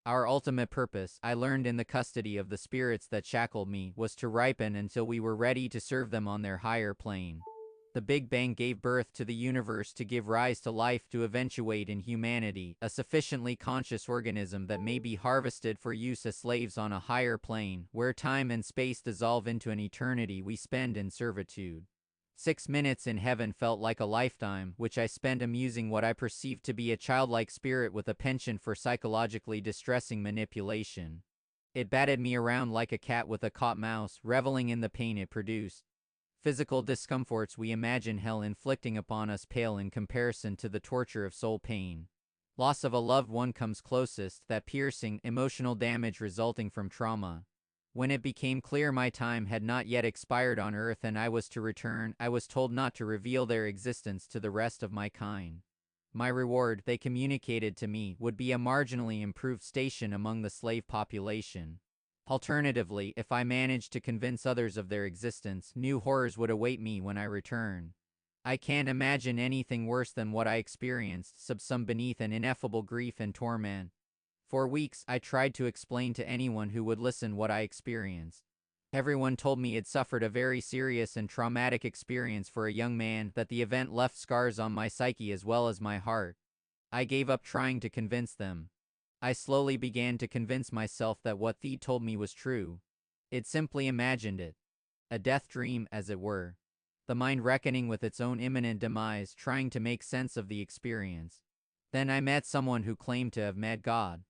Our ultimate purpose, I learned in the custody of the spirits that shackled me, was to ripen until we were ready to serve them on their higher plane. The Big Bang gave birth to the universe to give rise to life to eventuate in humanity, a sufficiently conscious organism that may be harvested for use as slaves on a higher plane, where time and space dissolve into an eternity we spend in servitude. 6 minutes in heaven felt like a lifetime, which I spent amusing what I perceived to be a childlike spirit with a penchant for psychologically distressing manipulation. It batted me around like a cat with a caught mouse, reveling in the pain it produced. Physical discomforts we imagine hell inflicting upon us pale in comparison to the torture of soul pain. Loss of a loved one comes closest, that piercing, emotional damage resulting from trauma. When it became clear my time had not yet expired on earth and I was to return, I was told not to reveal their existence to the rest of my kind. My reward, they communicated to me, would be a marginally improved station among the slave population. Alternatively, if I managed to convince others of their existence, new horrors would await me when I return. I can't imagine anything worse than what I experienced, subsumed beneath an ineffable grief and torment. For weeks, I tried to explain to anyone who would listen what I experienced. Everyone told me it suffered a very serious and traumatic experience for a young man, that the event left scars on my psyche as well as my heart. I gave up trying to convince them. I slowly began to convince myself that what they told me was true. It simply imagined it. A death dream, as it were. The mind reckoning with its own imminent demise, trying to make sense of the experience. Then I met someone who claimed to have met God.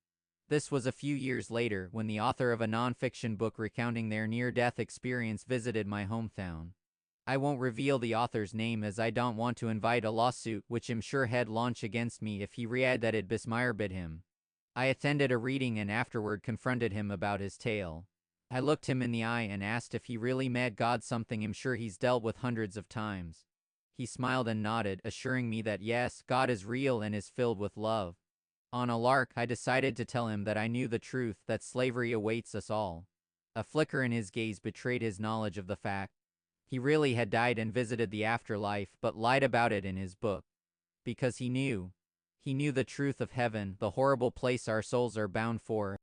This was a few years later, when the author of a non-fiction book recounting their near-death experience visited my hometown. I won't reveal the author's name as I don't want to invite a lawsuit which I'm sure he'd launch against me if he read that it besmirabed him. I attended a reading and afterward confronted him about his tale. I looked him in the eye and asked if he really met God, something I'm sure he's dealt with hundreds of times. He smiled and nodded, assuring me that yes, God is real and is filled with love. On a lark, I decided to tell him that I knew the truth, that slavery awaits us all. A flicker in his gaze betrayed his knowledge of the fact. He really had died and visited the afterlife, but lied about it in his book. Because he knew. He knew the truth of heaven, the horrible place our souls are bound for,